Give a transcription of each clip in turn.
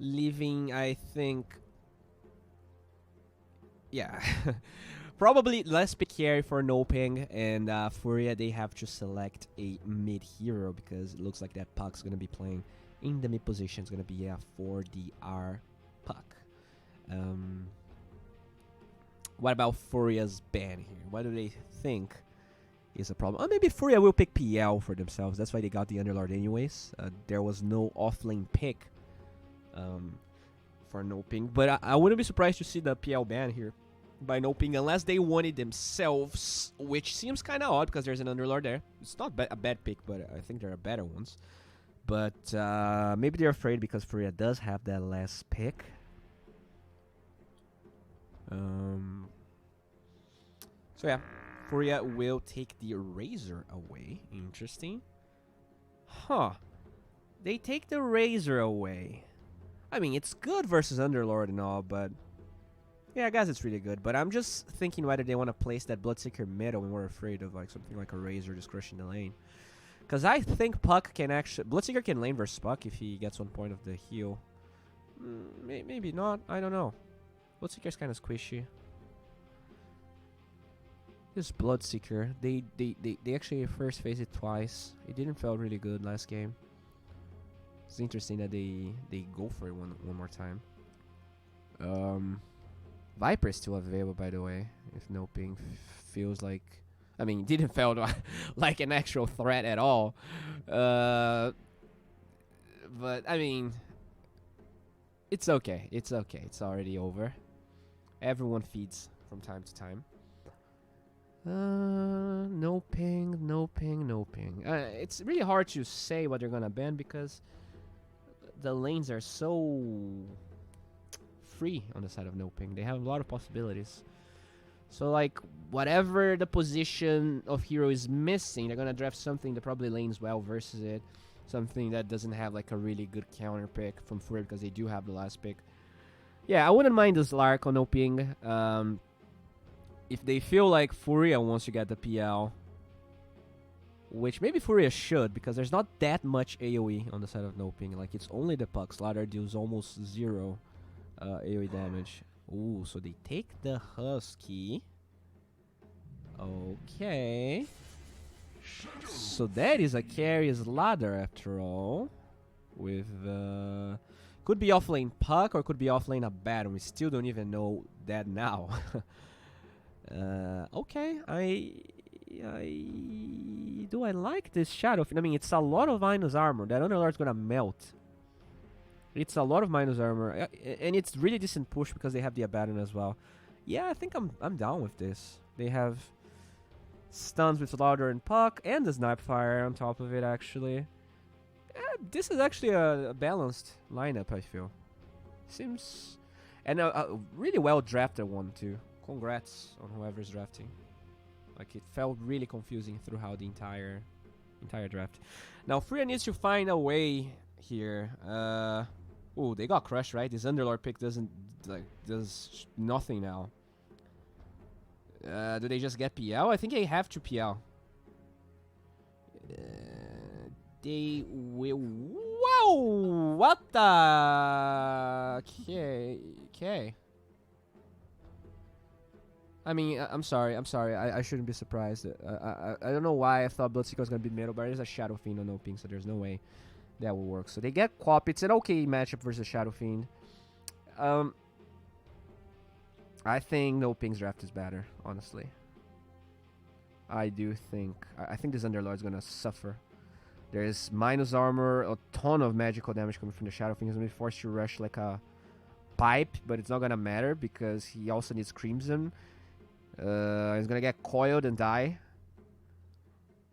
leaving, I think, yeah, probably less pick carry for NoPing, and FURIA, they have to select a mid hero because it looks like that Puck's gonna be playing in the mid position. It's gonna be a 4DR Puck. What about FURIA's ban here? What do they think is a problem? Or maybe FURIA will pick PL for themselves. That's why they got the Underlord anyways. There was no offlane pick for NoPing. But I wouldn't be surprised to see the PL ban here by NoPing unless they won it themselves, which seems kind of odd because there's an Underlord there. It's not a bad pick, but I think there are better ones. But maybe they're afraid because FURIA does have that last pick. So yeah, FURIA will take the Razor away. Interesting. Huh. They take the Razor away. I mean, it's good versus Underlord and all, but yeah, I guess it's really good. But I'm just thinking whether they want to place that Bloodseeker middle when we're afraid of like something like a Razor just crushing the lane. Because I think Puck can actually... Bloodseeker can lane versus Puck if he gets 1 point of the heal. Maybe not. I don't know. Bloodseeker's kind of squishy. This Bloodseeker, they actually first faced it twice. It didn't feel really good last game. It's interesting that they go for it one more time. Viper is still available, by the way. If NoPing feels like... I mean, it didn't feel like an actual threat at all. But, I mean... It's okay. It's okay. It's already over. Everyone feeds from time to time. NoPing. It's really hard to say what they're gonna ban because the lanes are so free on the side of NoPing. They have a lot of possibilities. So like whatever the position of hero is missing, they're gonna draft something that probably lanes well versus it. Something that doesn't have like a really good counter pick from FURIA because they do have the last pick. Yeah, I wouldn't mind this Lark on NoPing. If they feel like FURIA wants to get the PL, which maybe FURIA should, because there's not that much AoE on the side of NoPing. Like, it's only the Puck. StarLadder deals almost 0 AoE damage. Ooh, so they take the Husky. Okay. So that is a carrier's ladder after all. With could be offlane Puck or could be offlane a Baron. We still don't even know that now. Okay, do I like this Shadow? I mean, it's a lot of minus armor. That Underlord's gonna melt. It's a lot of minus armor, and it's really decent push because they have the Abaddon as well. Yeah, I think I'm down with this. They have stuns with StarLadder and Puck, and the Snipe Fire on top of it. Actually, this is actually a balanced lineup. I feel seems, and a really well drafted one too. Congrats on whoever's drafting. Like, it felt really confusing throughout the entire draft. Now, FURIA needs to find a way here. Ooh, they got crushed, right? This Underlord pick does nothing now. Do they just get PL? I think they have to PL. They will... Whoa! What the... Okay. I mean, I'm sorry. I shouldn't be surprised. I don't know why I thought Bloodseeker was going to be middle, but it is a Shadow Fiend on NoPing, so there's no way that will work. So they get Quap. It's an okay matchup versus Shadow Fiend. I think NoPing's draft is better, honestly. I do think. I think this Underlord's going to suffer. There's minus armor, a ton of magical damage coming from the Shadow Fiend. He's going to be forced to rush like a pipe, but it's not going to matter because he also needs Crimson. He's gonna get coiled and die.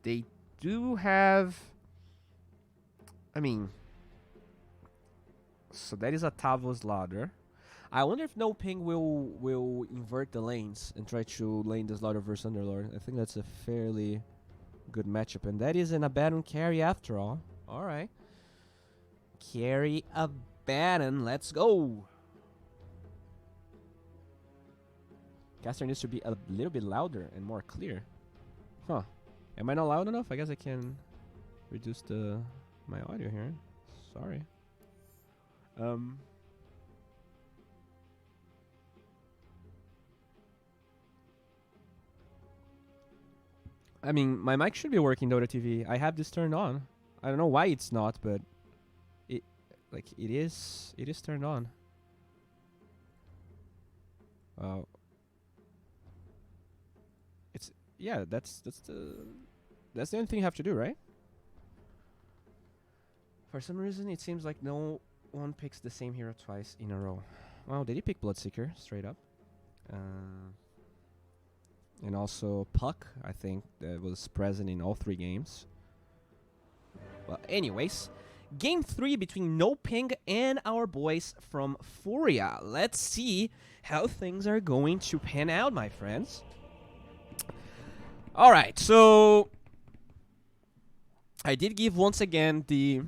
They do have... I mean... So that is a Tavos ladder. I wonder if NoPing will invert the lanes and try to lane this ladder versus Underlord. I think that's a fairly good matchup. And that is an Abaddon carry after all. Alright. Carry Abaddon. Let's go! Caster needs to be a little bit louder and more clear. Huh. Am I not loud enough? I guess I can reduce my audio here. Sorry. I mean, my mic should be working, Dota TV. I have this turned on. I don't know why it's not, but it is turned on. It's yeah, that's the only thing you have to do, right? For some reason, it seems like no one picks the same hero twice in a row. Well, did he pick Bloodseeker straight up? And also Puck, I think, that was present in all 3 games. Well, anyways, Game 3 between NoPing and our boys from FURIA. Let's see how things are going to pan out, my friends. Alright, so I did give once again the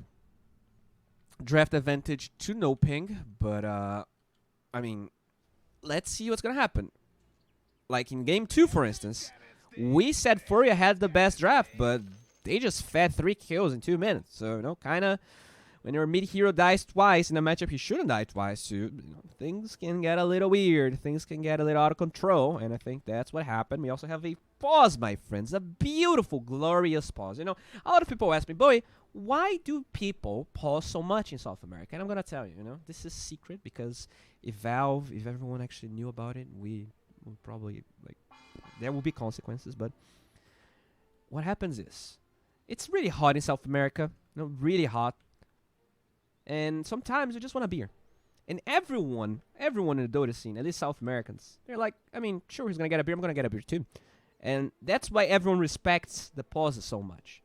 draft advantage to NoPing, but I mean, let's see what's gonna happen. Like in Game 2, for instance, we said FURIA had the best draft, but they just fed 3 kills in 2 minutes. So, you know, kind of, when your mid-hero dies twice in a matchup he shouldn't die twice to, you know, things can get a little weird. Things can get a little out of control, and I think that's what happened. We also have a pause, my friends, a beautiful, glorious pause. You know, a lot of people ask me, boy, why do people pause so much in South America? And I'm going to tell you, you know, this is secret, because if everyone actually knew about it, we would probably, like, there will be consequences. But what happens is, it's really hot in South America, you know, really hot. And sometimes you just want a beer. And everyone in the Dota scene, at least South Americans, they're like, I mean, sure, he's going to get a beer, I'm going to get a beer too. And that's why everyone respects the pauses so much.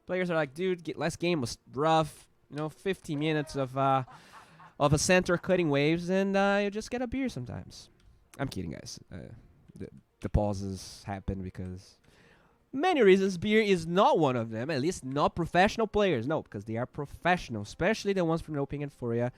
Players are like, dude, last game was rough, you know, 50 minutes of a center cutting waves, and you just get a beer sometimes. I'm kidding, guys. The pauses happen because many reasons. Beer is not one of them, at least not professional players. No, because they are professional, especially the ones from NoPing and FURIA.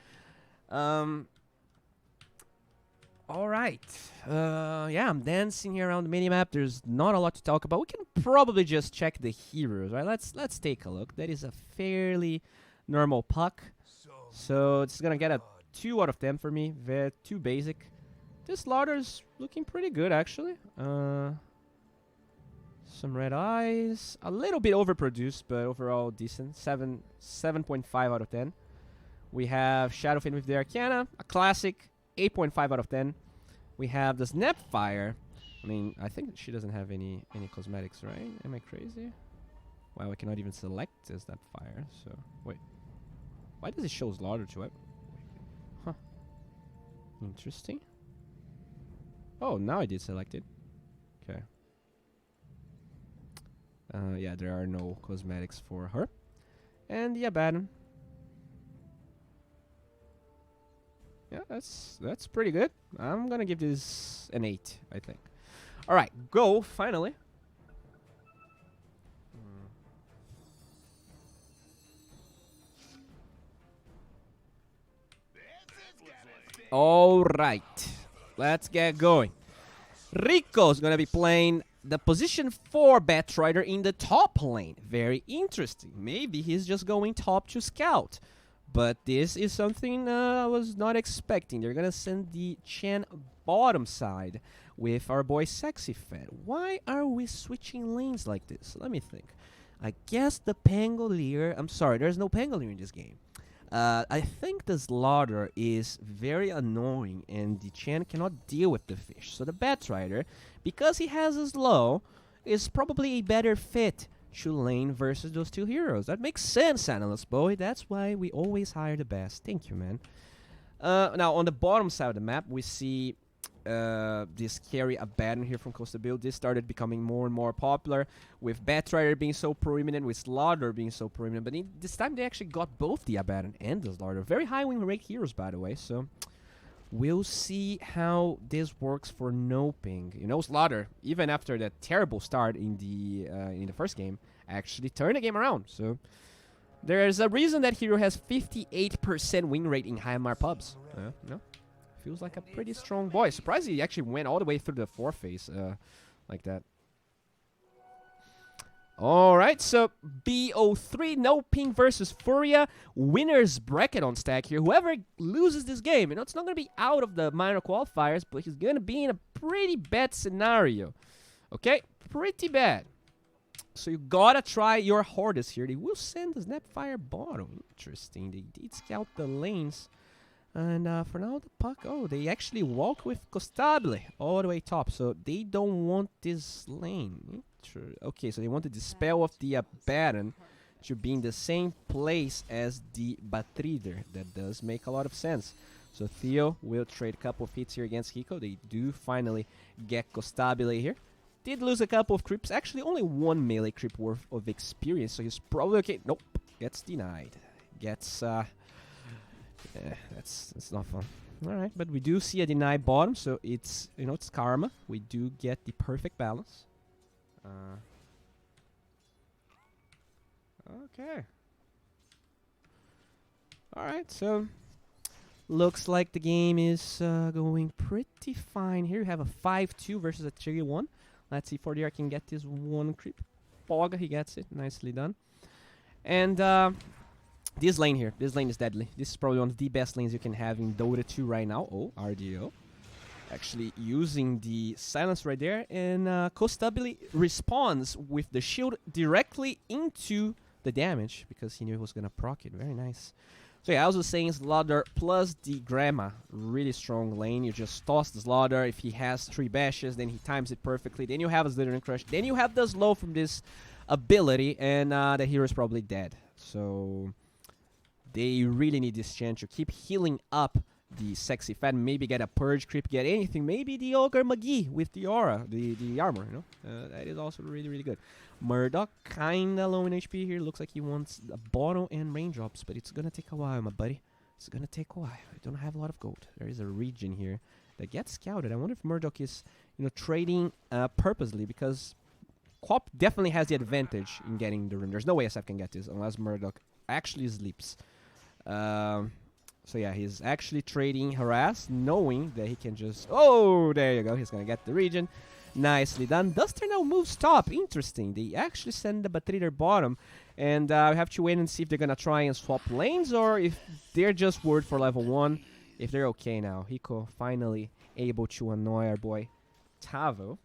All right. Yeah, I'm dancing here around the minimap. There's not a lot to talk about. We can probably just check the heroes, right? Let's take a look. That is a fairly normal Puck. So it's going to get a 2 out of 10 for me. Very too basic. This StarLadder's looking pretty good, actually. Some red eyes. A little bit overproduced, but overall decent. 7.5 out of 10. We have Shadowfin with the Arcana. A classic. 8.5 out of 10. We have the Snapfire. I mean, I think she doesn't have any cosmetics, right? Am I crazy? Wow, I cannot even select the Snapfire. So, wait. Why does it show StarLadder to it? Huh. Interesting. Oh, now I did select it. Okay. Yeah, there are no cosmetics for her. And the Abaddon. Yeah, that's pretty good. I'm gonna give this an 8, I think. All right, go finally. All right, let's get going. Rico's gonna be playing the position 4 Batrider in the top lane. Very interesting. Maybe he's just going top to scout. But this is something I was not expecting. They're gonna send the Chen bottom side with our boy Sexy Fed. Why are we switching lanes like this? Let me think. I guess the Pangolier... I'm sorry, there's no Pangolier in this game. I think the StarLadder is very annoying and the Chen cannot deal with the fish. So the Batrider, because he has a slow, is probably a better fit to lane versus those 2 heroes. That makes sense, Analyst Boy. That's why we always hire the best. Thank you, man. Now, on the bottom side of the map, we see this carry Abaddon here from Costa Build. This started becoming more and more popular, with Batrider being so prominent, with StarLadder being so prominent. But this time, they actually got both the Abaddon and the StarLadder. Very high win rate heroes, by the way. So we'll see how this works for NoPing. You know, StarLadder, even after that terrible start in the first game, actually turned the game around. So there's a reason that hero has 58% win rate in high MR pubs. No, feels like a pretty strong boy. Surprised he actually went all the way through the 4 phase like that. Alright, so BO3, NoPing versus FURIA. Winner's bracket on stack here. Whoever loses this game, you know, it's not going to be out of the minor qualifiers, but he's going to be in a pretty bad scenario. Okay, pretty bad. So you gotta try your hardest here. They will send the Snapfire bottom. Interesting. They did scout the lanes. And for now, the puck... Oh, they actually walk with Costabile all the way top. So they don't want this lane. Okay, so they want to dispel of the Baron to be in the same place as the Batrider. That does make a lot of sense. So Theo will trade a couple of hits here against Hiko. They do finally get Costabile here. Did lose a couple of creeps. Actually, only one melee creep worth of experience. So he's probably okay. Nope. Gets denied. Gets... that's not fun. Alright, but we do see a deny bottom, so it's, you know, it's karma. We do get the perfect balance. Okay. Alright, so looks like the game is going pretty fine here. We have a 5-2 versus a 3-1. Let's see if FURIA can get this one creep. Poga, he gets it. Nicely done. And this lane here, this lane is deadly. This is probably one of the best lanes you can have in Dota 2 right now. Oh, RDO. Actually using the silence right there. And Costabile responds with the shield directly into the damage because he knew he was going to proc it. Very nice. So yeah, I was saying StarLadder plus the Grandma. Really strong lane. You just toss the StarLadder. If he has 3 bashes, then he times it perfectly. Then you have a Slithering Crush. Then you have the slow from this ability. And the hero is probably dead. So they really need this chance to keep healing up the Sexy Fat. Maybe get a Purge creep, get anything. Maybe the Ogre McGee with the aura, the armor, you know. That is also really, really good. Murdoch kinda low in HP here. Looks like he wants a bottle and raindrops, but it's gonna take a while, my buddy. It's gonna take a while. I don't have a lot of gold. There is a region here that gets scouted. I wonder if Murdoch is, you know, trading purposely, because Quap definitely has the advantage in getting the rune. There's no way SF can get this unless Murdoch actually sleeps. So yeah, he's actually trading Harass, knowing that he can just... Oh, there you go. He's going to get the region. Nicely done. Duster now moves top. Interesting. They actually send the Batrider bottom. And we have to wait and see if they're going to try and swap lanes or if they're just word for level 1. If they're okay now. Hiko finally able to annoy our boy Tavo.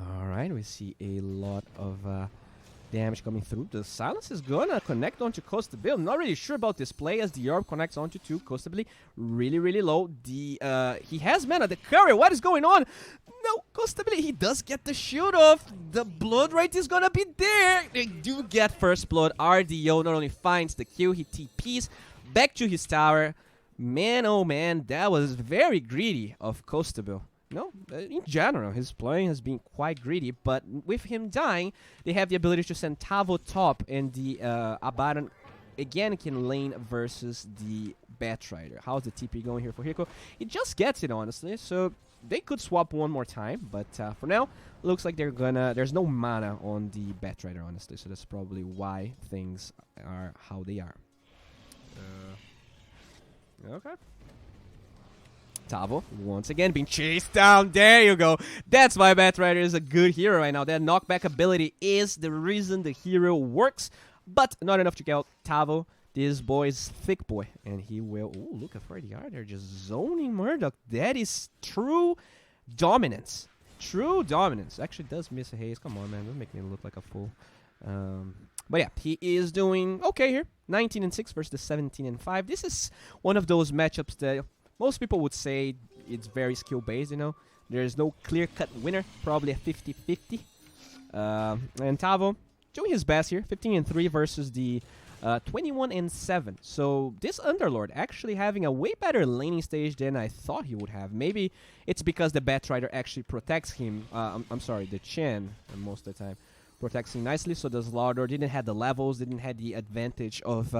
Alright, we see a lot of... damage coming through. The silence is gonna connect onto Costabile. I'm not really sure about this play as the orb connects onto 2. Costabile really, really low. He has mana. The courier, what is going on? No, Costabile, he does get the shield off. The blood rate is gonna be there. They do get first blood. RDO not only finds the kill, he TPs back to his tower. Man, oh man, that was very greedy of Costabile. No, in general, his playing has been quite greedy, but with him dying, they have the ability to send Tavo top, and the Abaran again can lane versus the Batrider. How's the TP going here for Hiko? He just gets it, honestly, so they could swap one more time, but for now, looks like they're gonna... There's no mana on the Batrider, honestly, so that's probably why things are how they are. Okay. Tavo, once again, being chased down. There you go. That's why Batrider is a good hero right now. That knockback ability is the reason the hero works, but not enough to kill Tavo. This boy is thick boy, and he will... Ooh, look at where they are. They're just zoning Murdoch. That is true dominance. True dominance. Actually does miss a haze. Come on, man. Don't make me look like a fool. But yeah, he is doing okay here. 19-6 versus the 17-5. This is one of those matchups that... Most people would say it's very skill-based, you know. There's no clear-cut winner. Probably a 50-50. And Tavo doing his best here. 15-3 versus the 21-7. So this Underlord actually having a way better laning stage than I thought he would have. Maybe it's because the Batrider actually protects him. I'm sorry, the Chen most of the time protects him nicely. So the StarLadder didn't have the levels, didn't have the advantage of...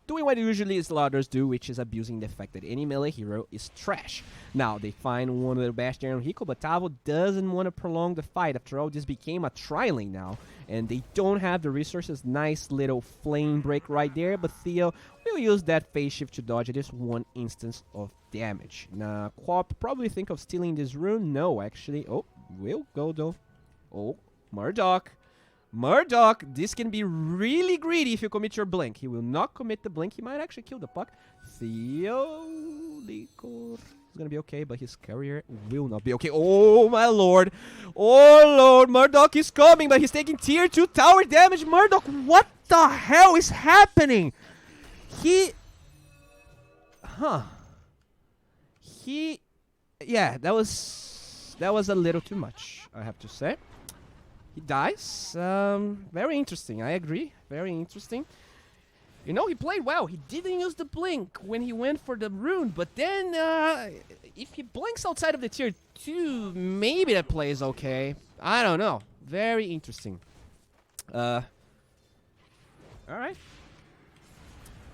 doing what usually StarLadders do, which is abusing the fact that any melee hero is trash. Now, they find one of the bash there on Hiko, but Tavo doesn't want to prolong the fight. After all, this became a tri-lane now, and they don't have the resources. Nice little flame break right there, but Theo will use that phase shift to dodge this one instance of damage. Now, Quap probably think of stealing this rune. No, actually. Oh, will go though. Oh, Murdoch. Murdoch, this can be really greedy if you commit your blink. He will not commit the blink. He might actually kill the puck. Theo Licor is going to be okay, but his carrier will not be okay. Oh, my lord. Oh, lord. Murdoch is coming, but he's taking tier 2 tower damage. Murdoch, what the hell is happening? Yeah, that was a little too much, I have to say. He dies. Very interesting. I agree. Very interesting. You know, he played well. He didn't use the blink when he went for the rune. But then, if he blinks outside of the tier 2, maybe that play is okay. I don't know. Very interesting. Alright.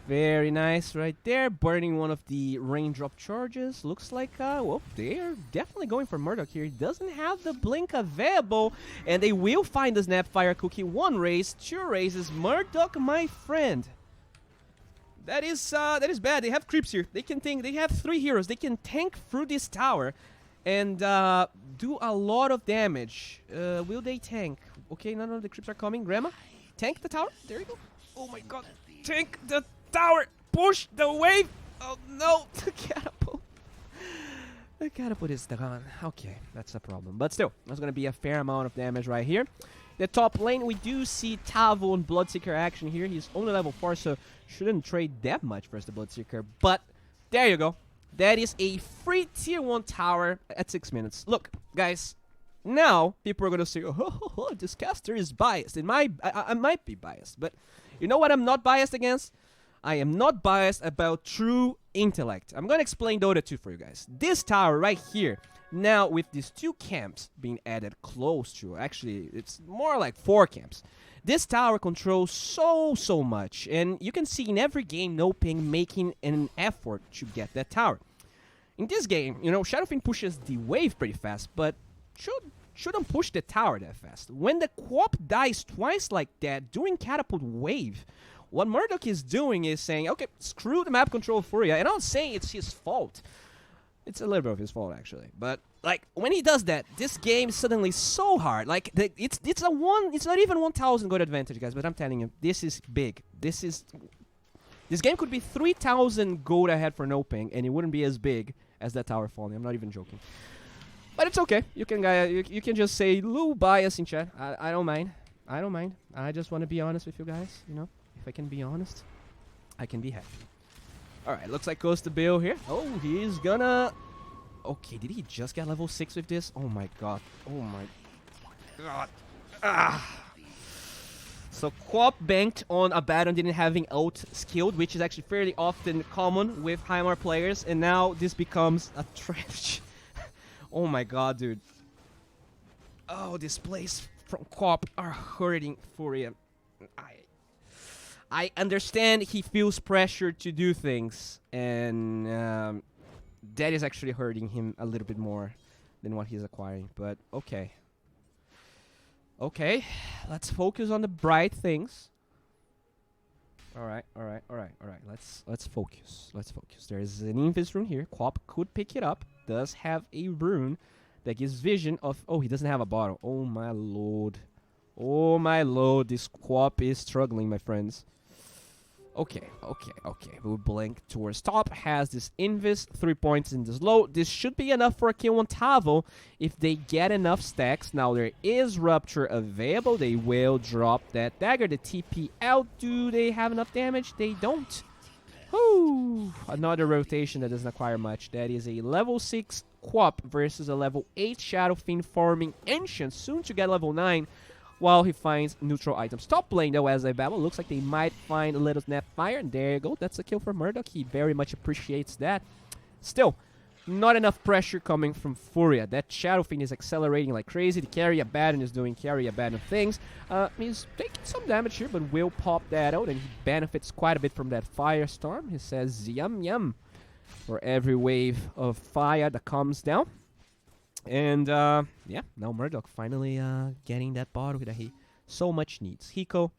Very nice right there. Burning one of the raindrop charges. Looks like, well, they're definitely going for Murdoch here. He doesn't have the blink available. And they will find the Snapfire Cookie. 1 raise, 2 raises. Murdoch, my friend. That is bad. They have creeps here. They can tank. They have 3 heroes. They can tank through this tower and do a lot of damage. Will they tank? Okay, none of the creeps are coming. Grandma, tank the tower. There you go. Oh my god. Tank the tower! Push the wave! Oh no! The catapult! The catapult is gone. Okay, that's a problem. But still, there's going to be a fair amount of damage right here. The top lane, we do see Tavo and Bloodseeker action here. He's only level 4, so shouldn't trade that much versus the Bloodseeker. But, there you go. That is a free tier 1 tower at 6 minutes. Look, guys, now people are going to say, oh, this caster is biased. I might be biased, but you know what I'm not biased against? I am not biased about true intellect. I'm going to explain Dota 2 for you guys. This tower right here, now with these 2 camps being added close to, actually, it's more like 4 camps. This tower controls so much. And you can see in every game, NoPing making an effort to get that tower. In this game, you know, Shadowfiend pushes the wave pretty fast, but shouldn't push the tower that fast. When the Quap dies twice like that during catapult wave, what Murdoch is doing is saying, okay, screw the map control FURIA. And I'm not saying it's his fault. It's a little bit of his fault, actually. But, like, when he does that, this game is suddenly so hard. Like, it's not even 1,000 gold advantage, guys. But I'm telling you, this is big. This game could be 3,000 gold ahead for NoPing, and it wouldn't be as big as that tower falling. I'm not even joking. But it's okay. You can just say Lou bias in chat. I don't mind. I don't mind. I just want to be honest with you guys, you know. If I can be honest, I can be happy. Alright, looks like goes to Bill here. Oh, he's gonna... Okay, did he just get level 6 with this? Oh my god. Oh my god. Ah. So Quap banked on Abaddon didn't having ult skilled, which is actually fairly often common with Highmar players, and now this becomes a trash. Oh my god, dude. Oh, these plays from Quap are hurting FURIA. I understand he feels pressured to do things, and that is actually hurting him a little bit more than what he's acquiring, but okay. Okay, let's focus on the bright things. Alright. Let's focus. There is an Invis rune here. Quap could pick it up. Does have a rune that gives vision of... Oh, he doesn't have a bottle. Oh my lord. Oh my lord. This Quap is struggling, my friends. Okay. We'll blink towards top. Has this Invis. 3 points in this low. This should be enough for a kill on Tavo if they get enough stacks. Now there is Rupture available. They will drop that dagger. The TP out. Do they have enough damage? They don't. Whoo! Another rotation that doesn't acquire much. That is a level 6 Quap versus a level 8 Shadowfiend farming Ancient. Soon to get level 9. While he finds neutral items. Top lane, though, as I babble, looks like they might find a little Snapfire. And there you go. That's a kill for Murdoch. He very much appreciates that. Still, not enough pressure coming from FURIA. That Shadowfiend is accelerating like crazy. The carry Abaddon is doing carry Abaddon things. He's taking some damage here, but will pop that out. And he benefits quite a bit from that Firestorm. He says, yum, yum, for every wave of fire that comes down. And, yeah, now Murdoch finally getting that bottle that he so much needs. Hiko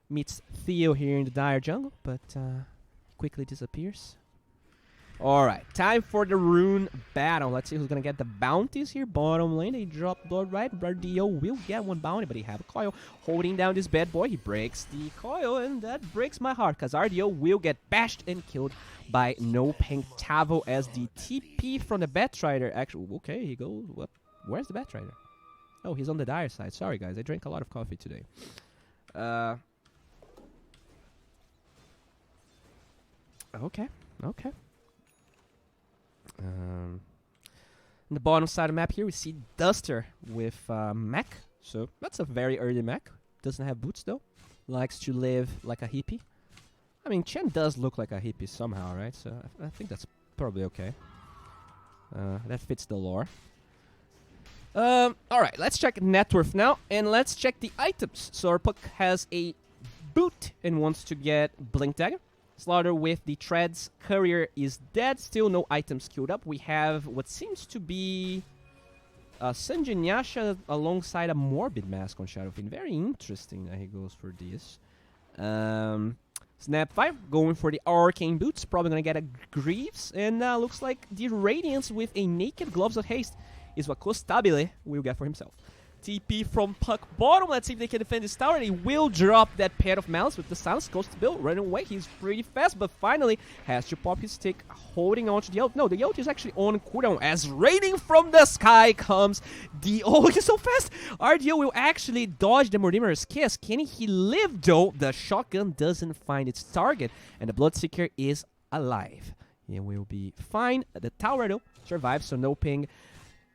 meets Theo here in the dire jungle, but quickly disappears. Alright, time for the rune battle. Let's see who's gonna get the bounties here. Bottom lane, they drop Blood right. RDO will get one bounty, but he have a coil holding down this bad boy. He breaks the coil, and that breaks my heart, because RDO will get bashed and killed by NoPing Tavo as the TP from the Batrider. Actually, okay, he goes. What? Where's the Batrider? Oh, he's on the dire side. Sorry, guys, I drank a lot of coffee today. Okay. On the bottom side of the map here, we see Duster with mech. So that's a very early mech. Doesn't have boots though. Likes to live like a hippie. I mean, Chen does look like a hippie somehow, right? So I think that's probably okay. That fits the lore. Alright, let's check net worth now. And let's check the items. So our Puck has a boot and wants to get Blink Dagger. StarLadder with the treads. Courier is dead. Still no items queued up. We have what seems to be Sanjinyasha alongside a Morbid Mask on Shadowfiend. Very interesting that he goes for this. Snap 5 going for the Arcane Boots. Probably going to get a Greaves. And looks like the Radiance with a Naked Gloves of Haste is what Costabile will get for himself. TP from Puck bottom. Let's see if they can defend this tower. And he will drop that pair of malice with the silence. Goes to Bill, running away. He's pretty fast, but finally has to pop his stick, holding on to the ult. No, the ult is actually on cooldown as raining from the sky comes the ult. He's so fast. RDO will actually dodge the Mortimer's Kiss. Can he live though? The shotgun doesn't find its target, and the Bloodseeker is alive. He will be fine. The tower though survives, so NoPing.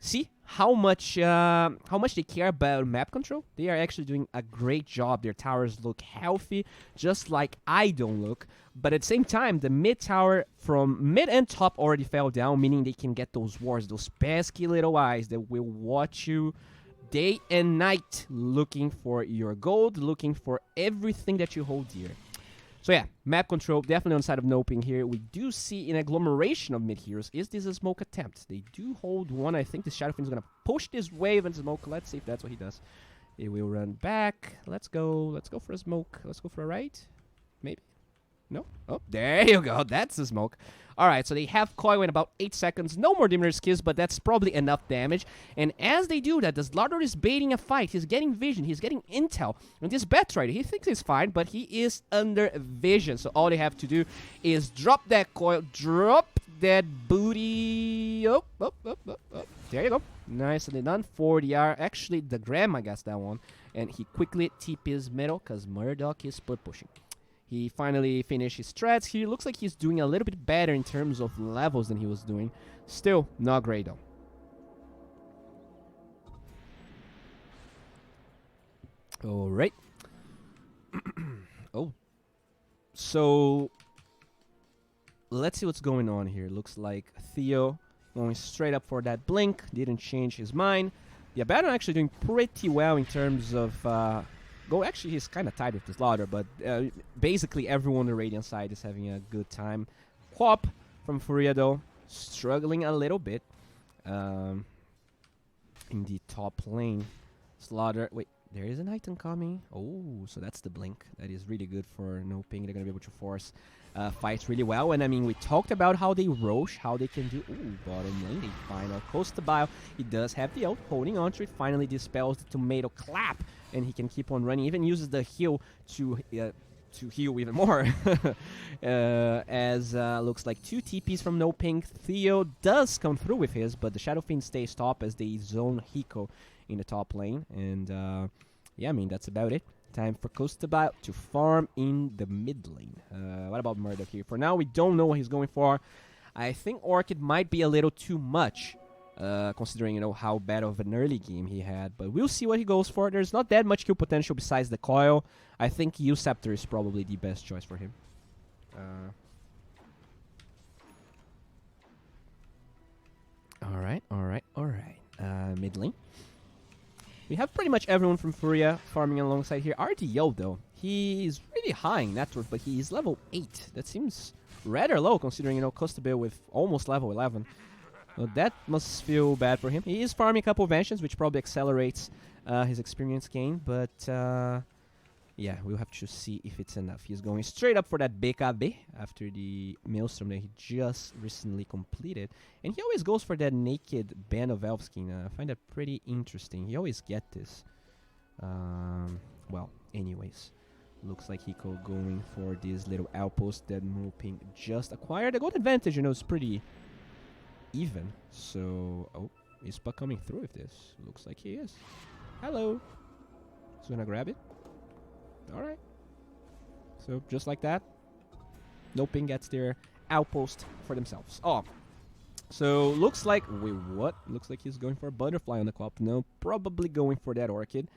See how much they care about map control? They are actually doing a great job. Their towers look healthy, just like I don't look. But at the same time, the mid tower from mid and top already fell down, meaning they can get those wards, those pesky little eyes that will watch you day and night, looking for your gold, looking for everything that you hold dear. So yeah, map control definitely on the side of NoPing here. We do see an agglomeration of mid-heroes. Is this a smoke attempt? They do hold one. I think the Shadowfiend is going to push this wave and smoke. Let's see if that's what he does. He will run back. Let's go. Let's go for a smoke. Let's go for a right. Maybe. No? Oh, there you go. That's the smoke. Alright, so they have coil in about 8 seconds. No more Dimmer's Kiss, but that's probably enough damage. And as they do that, the StarLadder is baiting a fight. He's getting vision. He's getting intel. And this Batrider, he thinks he's fine, but he is under vision. So all they have to do is drop that coil, drop that booty. Oh. There you go. Nicely done. 4DR. Actually, the Grandma gets that one. And he quickly TP's middle because Murdoch is split pushing. He finally finished his strats. He looks like he's doing a little bit better in terms of levels than he was doing. Still, not great though. Alright. Oh. So, let's see what's going on here. Looks like Theo going straight up for that blink. Didn't change his mind. Yeah, Baron actually doing pretty well in terms of... Actually, he's kind of tied with this StarLadder, but basically everyone on the Radiant side is having a good time. Quap from FURIA, though, struggling a little bit in the top lane. StarLadder, wait, there is an item coming. Oh, so that's the blink. That is really good for NoPing. They're going to be able to force fights really well. And I mean, we talked about how they rosh, how they can do... Ooh, bottom lane, they final coast the bio. He does have the ult, holding on to it. Finally dispels the tomato clap. And he can keep on running. Even uses the heal to heal even more. Looks like 2 TPs from NoPing. Theo does come through with his, but the Shadowfiend stays top as they zone Hiko in the top lane. And yeah, I mean, that's about it. Time for Costabile to farm in the mid lane. What about Murdoch here? For now, we don't know what he's going for. I think Orchid might be a little too much. Considering, you know, how bad of an early game he had. But we'll see what he goes for. There's not that much kill potential besides the coil. I think Scepter is probably the best choice for him. Alright. Mid lane. We have pretty much everyone from FURIA farming alongside here. RDO, though. He's really high in net worth, but he's level 8. That seems rather low, considering, you know, Costabile with almost level 11. So that must feel bad for him. He is farming a couple of Ancients, which probably accelerates his experience gain. But yeah, Yeah, we'll have to see if it's enough. He's going straight up for that BKB after the Maelstrom that he just recently completed. And he always goes for that naked Band of Elf skin. I find that pretty interesting. He always get this. Well, anyways. Looks like Hiko going for this little outpost that NoPing just acquired. The gold advantage, you know, is pretty even. So, oh, is Puck coming through with this? Looks like he is. Hello. He's gonna grab it. Alright. So, just like that, NoPing gets their outpost for themselves. Oh. So, looks like... Wait, what? Looks like he's going for a butterfly on the co-op. No, probably going for that orchid.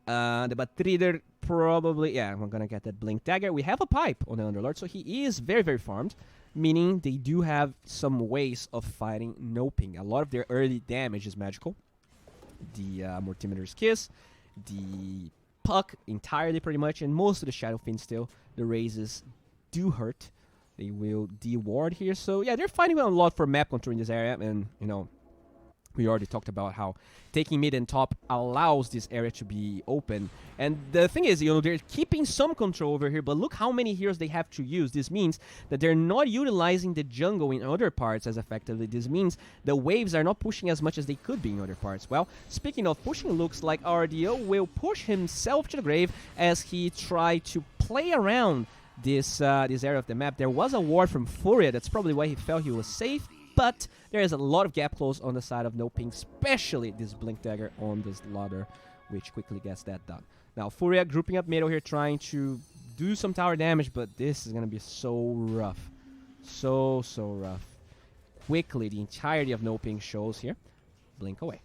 The Batrider probably... Yeah, we're gonna get that Blink Dagger. We have a pipe on the Underlord, so he is very, very farmed. Meaning they do have some ways of fighting NoPing. A lot of their early damage is magical. The Mortimer's Kiss, the Puck entirely pretty much, and most of the Shadow Fiend still. The raises do hurt. They will de-ward here. So yeah, they're fighting a lot for map control in this area, and you know, we already talked about how taking mid and top allows this area to be open. And the thing is, you know, they're keeping some control over here, but look how many heroes they have to use. This means that they're not utilizing the jungle in other parts as effectively. This means the waves are not pushing as much as they could be in other parts. Well, speaking of pushing, looks like RDO will push himself to the grave as he tried to play around this area of the map. There was a ward from FURIA. That's probably why he felt he was safe. But there is a lot of gap close on the side of NoPing, especially this Blink Dagger on this ladder, which quickly gets that done. Now, FURIA grouping up middle here, trying to do some tower damage, but this is going to be so rough. So rough. Quickly, the entirety of NoPing shows here. Blink away.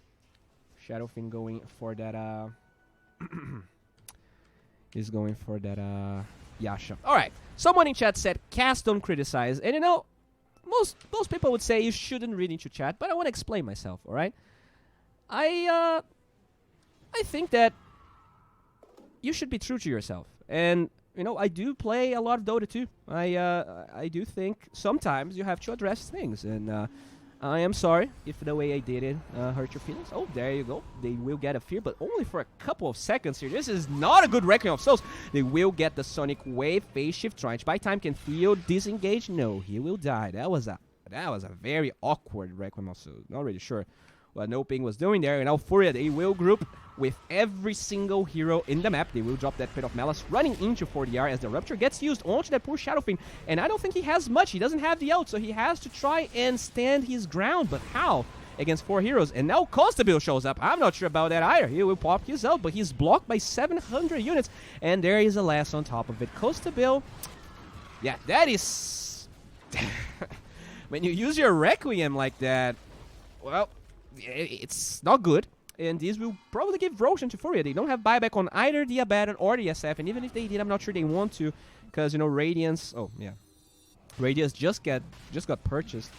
Shadow Fiend going for that, is going for that, Yasha. Alright, someone in chat said, cast don't criticize, and you know, most people would say you shouldn't read into chat, but I want to explain myself, alright? I think that you should be true to yourself. And, you know, I do play a lot of Dota too. I do think sometimes you have to address things. And I am sorry if the way I did it hurt your feelings. Oh, there you go. They will get a fear, but only for a couple of seconds here. This is not a good Requiem of Souls. They will get the Sonic Wave, Phase Shift, trying to buy time. Can Theo disengage? No, he will die. That was a very awkward Requiem of Souls. Not really sure what NoPing was doing there. And now FURIA, they will group with every single hero in the map. They will drop that Pit of Malice running into 40R as the Rupture gets used onto that poor Shadow Fiend. And I don't think he has much. He doesn't have the ult, so he has to try and stand his ground. But how? Against 4 heroes. And now Constabile shows up. I'm not sure about that either. He will pop his ult, but he's blocked by 700 units. And there is a last on top of it. Constabile, yeah, that is... when you use your Requiem like that, well, it's not good. And this will probably give Roshan to FURIA. They don't have buyback on either the Abaddon or the SF. And even if they did, I'm not sure they want to. Because, you know, Radiance... Oh, yeah. Radiance just got purchased.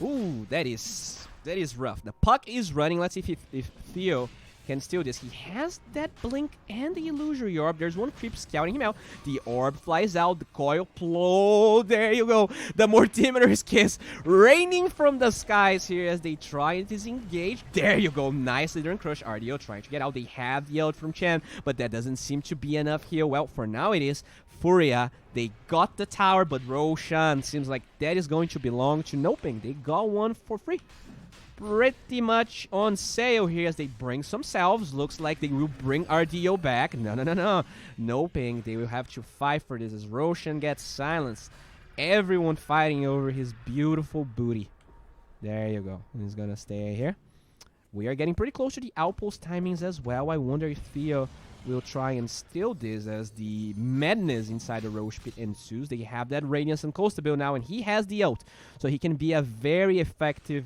Ooh, that is rough. The Puck is running. Let's see if Theo can steal this. He has that Blink and the Illusory Orb. There's one creep scouting him out. The orb flies out. The coil flow. There you go. The Mortimer's Kiss raining from the skies here as they try and disengage. There you go. Nicely done. Crush RDO trying to get out. They have the ult from Chen, but that doesn't seem to be enough here. Well, for now it is. FURIA, they got the tower, but Roshan seems like that is going to belong to NoPing. They got one for free. Pretty much on sale here as they bring some salves. Looks like they will bring RDO back. No. NoPing, they will have to fight for this as Roshan gets silenced. Everyone fighting over his beautiful booty. There you go. He's gonna stay here. We are getting pretty close to the outpost timings as well. I wonder if Theo will try and steal this as the madness inside the Roche Pit ensues. They have that Radiance and Constabile now, and he has the ult. So he can be a very effective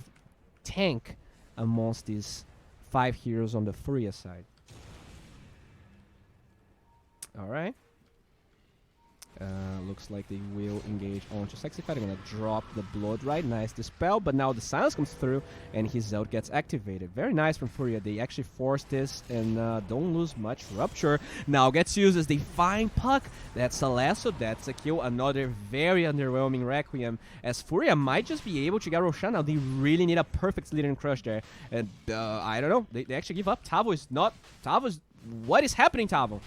tank amongst these 5 heroes on the FURIA side. Alright. Looks like they will engage onto Sexify. They're gonna drop the Blood Right. Nice dispel, but now the silence comes through and his ult gets activated. Very nice from FURIA. They actually force this and don't lose much. Rupture now gets used as they find Puck. That's a lasso. That's a kill. Another very underwhelming Requiem as FURIA might just be able to get Roshan. Now they really need a perfect leader and crush there. And I don't know. They actually give up. Tavo is not... Tavo's... What is happening, Tavo?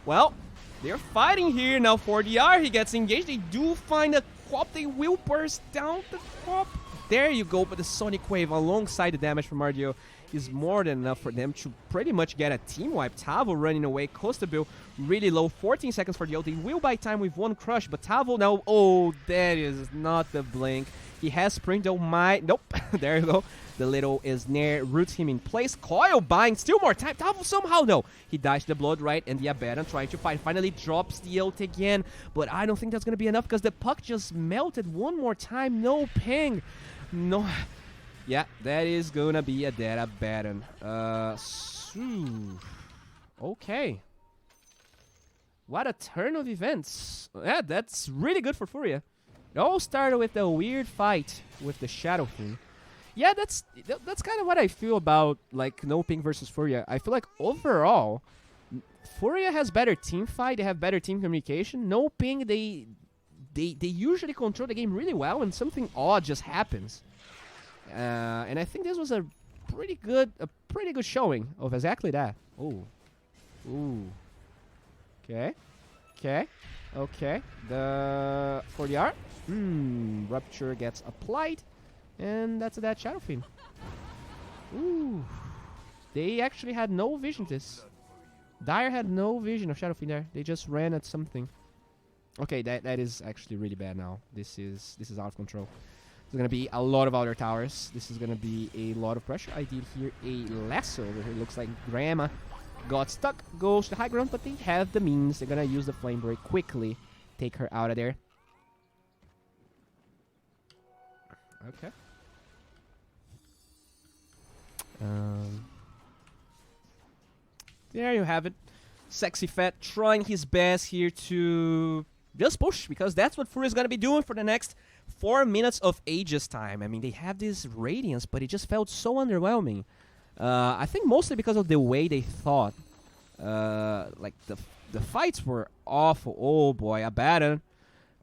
Well... They're fighting here now for the R. He gets engaged. They do find a Quap. They will burst down the Quap. There you go, but the Sonic Wave alongside the damage from RDO is more than enough for them to pretty much get a team wipe. Tavo running away. Costabil really low. 14 seconds for the ult. They will buy time with one crush, but Tavo now... Oh, that is not the blink. He has sprint though. Nope. There you go. The little is near. Roots him in place. Coil buying. Still more time. Tavo somehow, no. He dies to the blood, right? And the Abaddon trying to fight. Finally drops the ult again. But I don't think that's going to be enough because the puck just melted one more time. No ping. No... Yeah, that is gonna be a dead Abaddon. Okay. What a turn of events. Yeah, that's really good for FURIA. It all started with a weird fight with the Shadow Fiend. Yeah, that's kind of what I feel about like NoPing versus FURIA. I feel like overall, FURIA has better team fight. They have better team communication. NoPing, they usually control the game really well, and something odd just happens. And I think this was a pretty good showing of exactly that. Oh, ooh, okay. For the art, Rupture gets applied, and that's a dead Shadow Fiend. Ooh, they actually had no vision. Dire had no vision of Shadow Fiend there. They just ran at something. Okay, that is actually really bad now. This is out of control. There's going to be a lot of outer towers. This is going to be a lot of pressure. I did hear a lasso over here. Looks like Grandma got stuck. Goes to the high ground, but they have the means. They're going to use the flame break quickly. Take her out of there. Okay. There you have it. Sexy Fat trying his best here to just push, because that's what FURIA is going to be doing for the next 4 minutes of Aegis time. I mean, they have this Radiance, but it just felt so underwhelming. I think mostly because of the way they thought. Like, the fights were awful. Oh boy, Abaddon.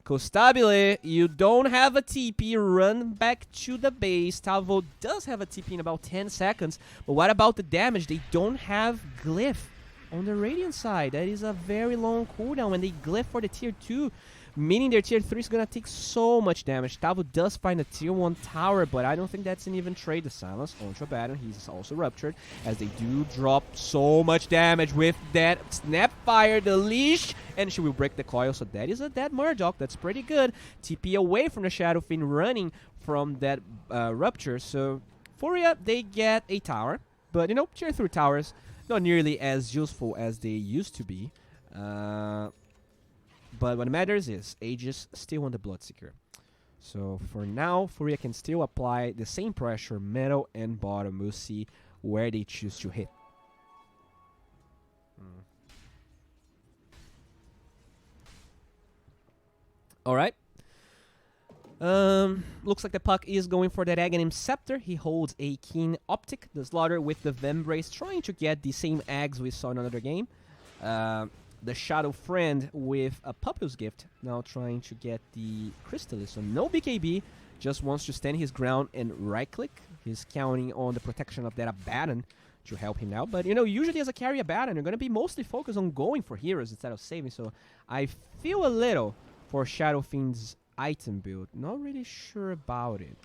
Costabile, you don't have a TP. Run back to the base. Tavo does have a TP in about 10 seconds. But what about the damage? They don't have Glyph on the Radiant side. That is a very long cooldown when they Glyph for the tier 2. Meaning their tier 3 is going to take so much damage. Tavo does find a tier 1 tower, but I don't think that's an even trade. The silence onto Abaddon. He's also ruptured, as they do drop so much damage with that Snapfire, the leash, and she will break the coil. So that is a dead Murdoch. That's pretty good. TP away from the Shadow Fiend, running from that rupture. So FURIA, they get a tower, but you know, tier 3 towers not nearly as useful as they used to be. But what matters is Aegis still on the Bloodseeker. So for now, FURIA can still apply the same pressure, middle and bottom. We'll see where they choose to hit. Alright. Looks like the puck is going for that Aghanim Scepter. He holds a keen optic. The StarLadder with the Vembrace, trying to get the same eggs we saw in another game. The Shadow Friend with a Puppet's Gift, now trying to get the Crystallis. So no BKB, just wants to stand his ground and right-click. He's counting on the protection of that Abaddon to help him out. But, you know, usually as a carry Abaddon, you're going to be mostly focused on going for heroes instead of saving. So I feel a little for Shadow Fiend's item build. Not really sure about it.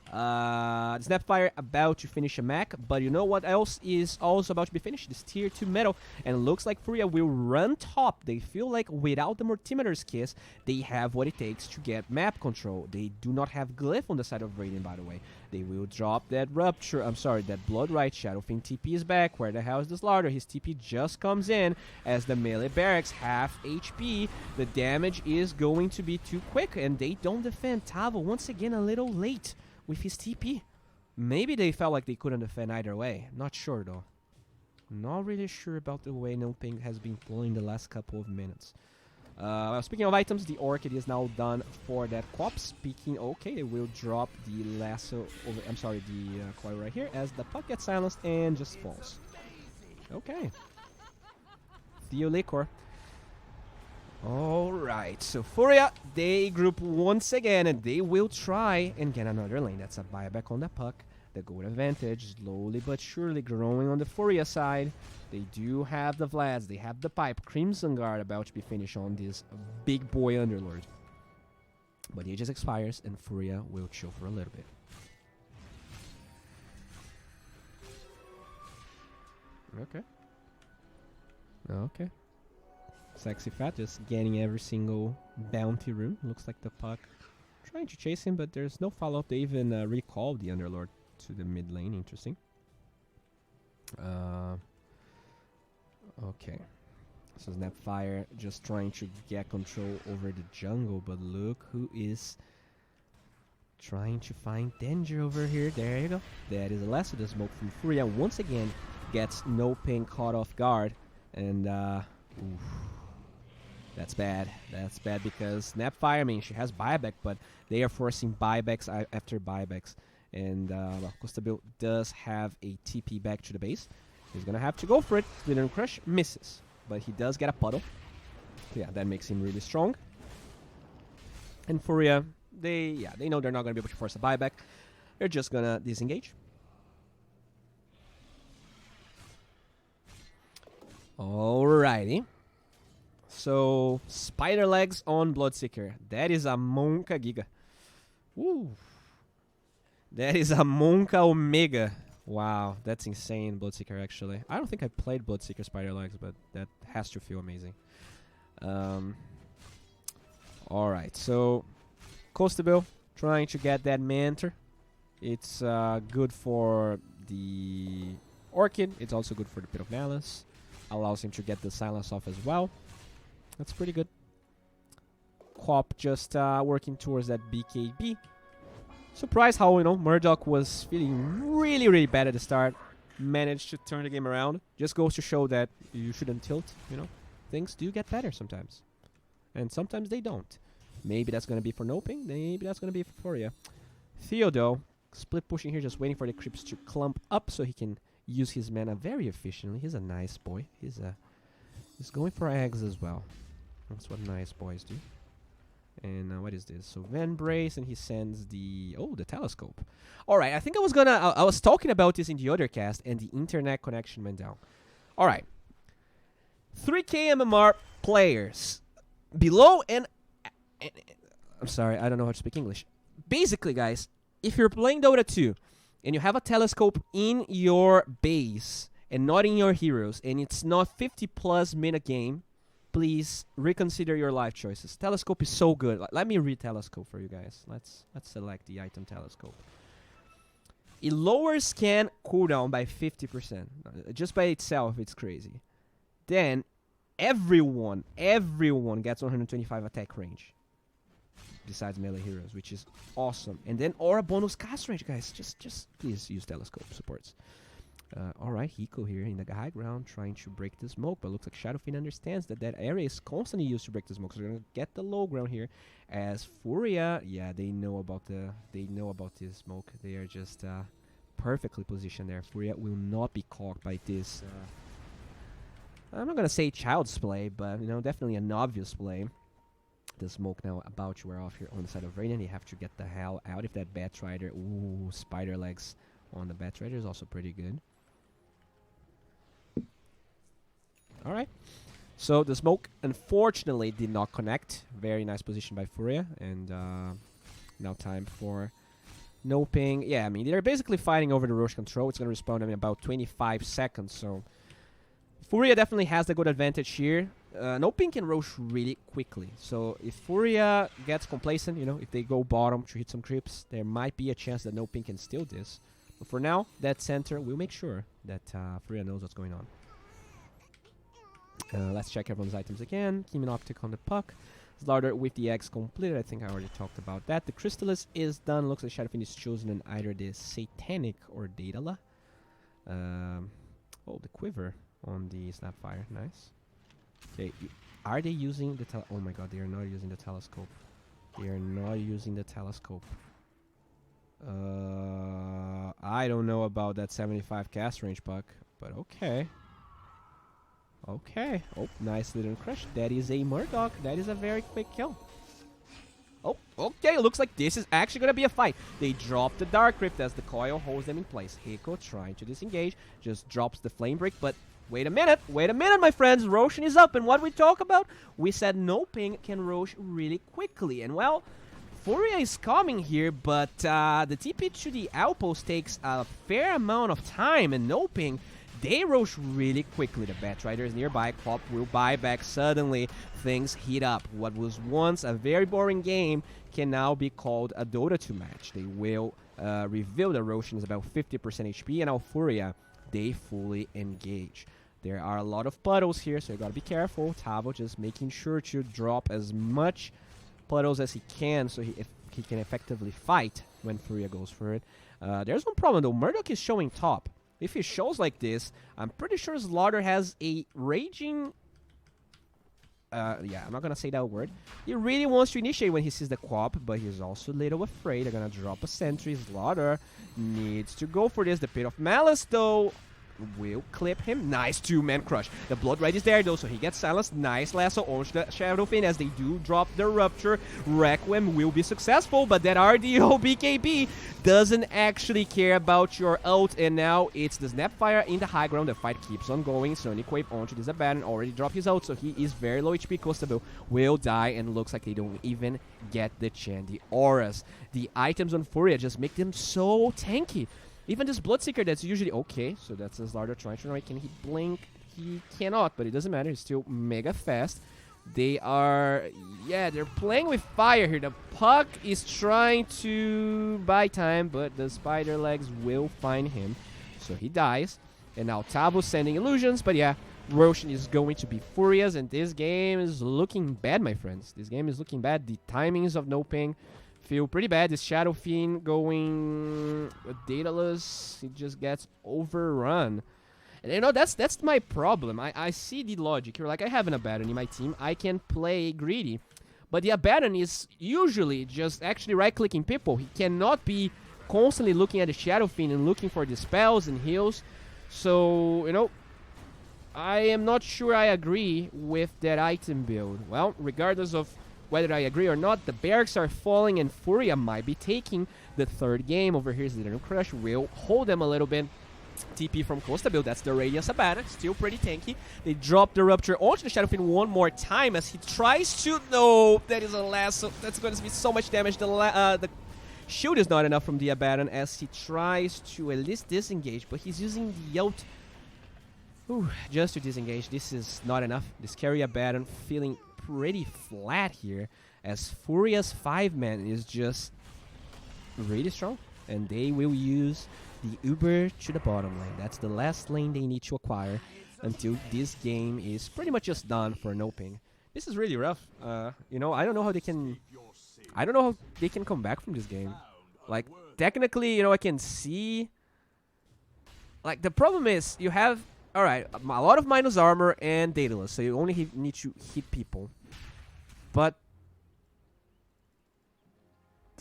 Snapfire about to finish a mech, but you know what else is also about to be finished? This tier 2 metal, and looks like FURIA will run top. They feel like without the Mortimer's Kiss, they have what it takes to get map control. They do not have Glyph on the side of Radiant, by the way. They will drop that Rupture, that Blood Right. Shadow Fiend TP is back. Where the hell is the StarLadder? His TP just comes in as the melee barracks half HP. The damage is going to be too quick, and they don't defend. Tavo once again a little late with his TP. Maybe they felt like they couldn't defend either way. Not sure though. Not really sure about the way NoPing has been playing the last couple of minutes. Speaking of items, the Orchid is now done for that Quap. Speaking, okay, they will drop the lasso over, the coil right here as the puck gets silenced and just falls. Okay. Theo Liquor. Alright, so FURIA, they group once again, and they will try and get another lane. That's a buyback on the puck. the goal advantage, slowly but surely growing on the FURIA side. They do have the Vlads, they have the pipe. Crimson Guard about to be finished on this big boy Underlord. But he just expires and FURIA will chill for a little bit. Okay. Okay. Sexy Fat just getting every single bounty rune. Looks like the puck trying to chase him, but there's no follow-up. They even recalled the Underlord to the mid lane. Interesting. Okay. So Snapfire just trying to get control over the jungle, but look who is trying to find danger over here. There you go. That is the last of the smoke from FURIA. Once again, gets NoPing caught off guard. And, oof. That's bad. That's bad because Snapfire, I mean, she has buyback, but they are forcing buybacks after buybacks. And Costabil does have a TP back to the base. He's going to have to go for it. Slither Crush misses, but he does get a puddle. Yeah, that makes him really strong. And FURIA, they know they're not going to be able to force a buyback. They're just going to disengage. Alrighty. So, Spider Legs on Bloodseeker. That is a Monka Giga. Woo. That is a Monka Omega. Wow, that's insane, Bloodseeker, actually. I don't think I played Bloodseeker Spider Legs, but that has to feel amazing. Alright, so Costabil trying to get that Manter. It's good for the Orchid. It's also good for the Pit of Malice. Allows him to get the silence off as well. That's pretty good. Quap just working towards that BKB. Surprised how, Murdoch was feeling really, really bad at the start. Managed to turn the game around. Just goes to show that you shouldn't tilt, Things do get better sometimes. And sometimes they don't. Maybe that's going to be for NoPing. Maybe that's going to be for FURIA. Theodo, split pushing here, just waiting for the creeps to clump up so he can use his mana very efficiently. He's a nice boy. He's going for eggs as well. That's what nice boys do. And what is this? So Vembrace, and he sends the telescope. All right, I think I was talking about this in the other cast, and the internet connection went down. All right, 3K MMR players below and I'm sorry, I don't know how to speak English. Basically, guys, if you're playing Dota 2 and you have a telescope in your base and not in your heroes, and it's not 50+ minute game, please reconsider your life choices. Telescope is so good. Let me read telescope for you guys. Let's select the item telescope. It lowers scan cooldown by 50%. Just by itself, it's crazy. Then everyone gets 125 attack range. Besides melee heroes, which is awesome. And then aura bonus cast range, guys. Just please use telescope supports. Alright, Hiko here in the high ground trying to break the smoke, but looks like Shadowfiend understands that area is constantly used to break the smoke, so they're gonna get the low ground here. As FURIA, yeah, they know about this smoke. They are just perfectly positioned there. FURIA will not be caught by this. I'm not gonna say child's play, but definitely an obvious play. The smoke now about to wear off here on the side of Raiden. You have to get the hell out if that Batrider. Ooh, Spider Legs on the Batrider is also pretty good. Alright. So the smoke unfortunately did not connect. Very nice position by FURIA. And now time for NoPing. Yeah, I mean, they're basically fighting over the Roche control. It's going to respawn in about 25 seconds. So FURIA definitely has the good advantage here. NoPing can Roche really quickly. So if FURIA gets complacent, if they go bottom to hit some creeps, there might be a chance that NoPing can steal this. But for now, that center will make sure that FURIA knows what's going on. Let's check everyone's items again. Keen Optic on the puck. StarLadder with the eggs completed. I think I already talked about that. The Crystallis is done. Looks like Shadowfiend is chosen in either the Satanic or Daedala. The Quiver on the Snapfire. Nice. Okay, are they using the oh my god, they are not using the telescope. They are not using the telescope. I don't know about that 75 cast range puck, but okay. Okay. Oh, nice little crush. That is a Murdoch. That is a very quick kill. Oh, okay, looks like this is actually going to be a fight. They drop the Dark Crypt as the coil holds them in place. Hiko trying to disengage, just drops the Flame Break, but wait a minute, my friends. Roshan is up, and what we talk about? We said NoPing can Rosh really quickly, and well, FURIA is coming here, but the TP to the outpost takes a fair amount of time, and NoPing, they rush really quickly. The Batrider is nearby. Cop will buy back. Suddenly, things heat up. What was once a very boring game can now be called a Dota 2 match. They will reveal that Roshan is about 50% HP, and now FURIA, they fully engage. There are a lot of puddles here, so you gotta be careful. Tavo just making sure to drop as much puddles as he can, so he can effectively fight when FURIA goes for it. There's one problem though. Murdoch is showing top. If he shows like this, I'm pretty sure StarLadder has a raging... yeah, I'm not gonna say that word. He really wants to initiate when he sees the co-op, but he's also a little afraid. They're gonna drop a sentry. StarLadder needs to go for this. The Pit of Malice, though, will clip him. Nice two-man crush. The Blood Red is there, though, so he gets silenced. Nice lasso on the Shadow Fin as they do drop the Rupture. Requiem will be successful, but that RDO BKB doesn't actually care about your ult, and now it's the Snapfire in the high ground. The fight keeps on going. Sonic Wave onto this Abaddon, already dropped his ult, so he is very low HP. Costable will die, and looks like they don't even get the Chan. The auras, the items on FURIA just make them so tanky. Even this Bloodseeker that's usually okay, so that's StarLadder trying to run. Can he blink? He cannot, but it doesn't matter. He's still mega fast. They are, yeah, they're playing with fire here. The Puck is trying to buy time, but the Spider Legs will find him, so he dies. And now Tavo's sending illusions, but yeah, Roshan is going to be furious, and this game is looking bad, my friends. This game is looking bad. The timings of NoPing feel pretty bad. This Shadow Fiend going dataless, he just gets overrun. And you know, that's my problem. I see the logic. You're like, I have an Abaddon in my team. I can play greedy. But the Abaddon is usually just actually right-clicking people. He cannot be constantly looking at the Shadow Fiend and looking for the spells and heals. So, you know, I am not sure I agree with that item build. Well, regardless of whether I agree or not, the barracks are falling, and FURIA might be taking the third game. Over here is the Eternal Crush. Will hold them a little bit. TP from Costa Build. That's the Radiance Abaddon. Still pretty tanky. They drop the Rupture onto the Shadow Fiend one more time as he tries to... No, that is a lasso. That's going to be so much damage. The shield is not enough from the Abaddon as he tries to at least disengage, but he's using the ult just to disengage. This is not enough. This carry Abaddon feeling pretty flat here as FURIA's 5-man is just really strong, and they will use the Uber to the bottom lane. That's the last lane they need to acquire until this game is pretty much just done for NoPing. This is really rough. You know, I don't know how they can come back from this game. Like, technically, you know, I can see, like, the problem is you have, alright, a lot of minus armor and dataless, so you only need to hit people. But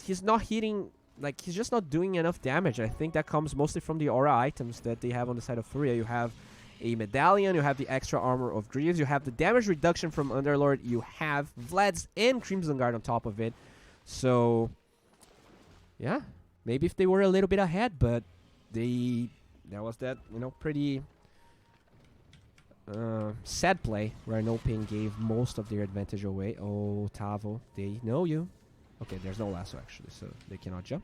he's not hitting, like, he's just not doing enough damage. I think that comes mostly from the aura items that they have on the side of FURIA. You have a medallion, you have the extra armor of Greaves, you have the damage reduction from Underlord, you have Vlad's and Crimson Guard on top of it. So, yeah, maybe if they were a little bit ahead, but there was that, you know, pretty sad play where NoPing gave most of their advantage away. Oh, Tavo, they know you. Okay, there's no lasso actually, so they cannot jump.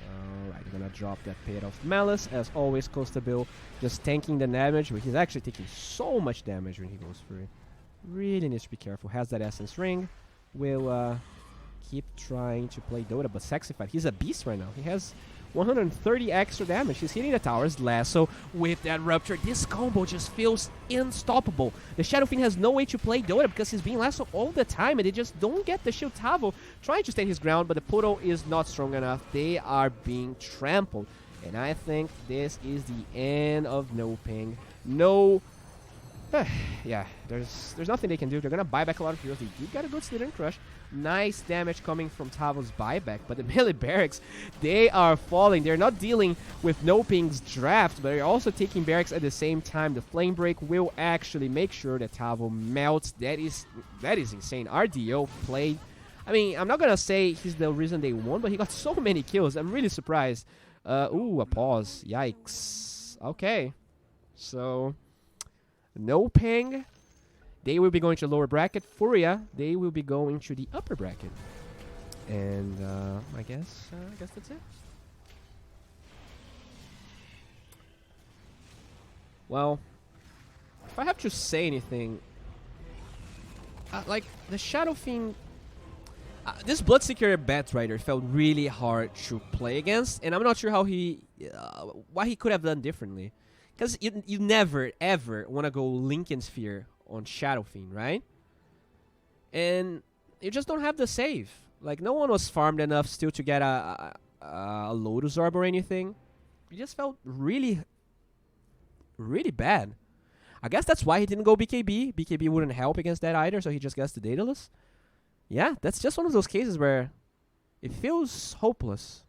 Alright, they're gonna drop that Pit of Malice. As always, Costa Bill just tanking the damage, but he's actually taking so much damage when he goes for it. Really needs to be careful. Has that Essence Ring. Will keep trying to play Dota, but Sexified, he's a beast right now. He has 130 extra damage. He's hitting the towers. Lasso with that Rupture. This combo just feels unstoppable. The Shadow Fiend has no way to play Dota because he's being Lasso all the time, and they just don't get the shield. Tavo trying to stand his ground, but the Poodle is not strong enough. They are being trampled, and I think this is the end of NoPing. No Yeah, there's nothing they can do. They're gonna buy back a lot of heroes. They do got a good Slither Crush. Nice damage coming from Tavo's buyback, but the melee barracks, they are falling. They're not dealing with NoPing's draft, but they're also taking barracks at the same time. The Flame Break will actually make sure that Tavo melts. That is insane. RDO played. I mean, I'm not gonna say he's the reason they won, but he got so many kills. I'm really surprised. Ooh, a pause. Yikes. Okay. So, NoPing, they will be going to the lower bracket. FURIA, they will be going to the upper bracket. And I guess that's it. Well, if I have to say anything, like the Shadow Fiend, this Bloodseeker Batrider felt really hard to play against, and I'm not sure how why he could have done differently. Because you never, ever want to go Lincoln Sphere on Shadow Fiend, right? And you just don't have the save. Like, no one was farmed enough still to get a Lotus Orb or anything. It just felt really, really bad. I guess that's why he didn't go BKB. BKB wouldn't help against that either, so he just gets the Daedalus. Yeah, that's just one of those cases where it feels hopeless.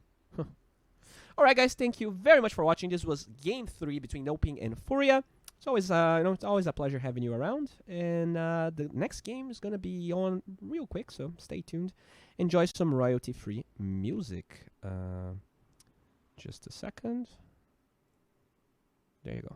Alright guys, thank you very much for watching. This was Game 3 between NoPing and FURIA. It's always, it's always a pleasure having you around. And the next game is going to be on real quick, so stay tuned. Enjoy some royalty-free music. Just a second. There you go.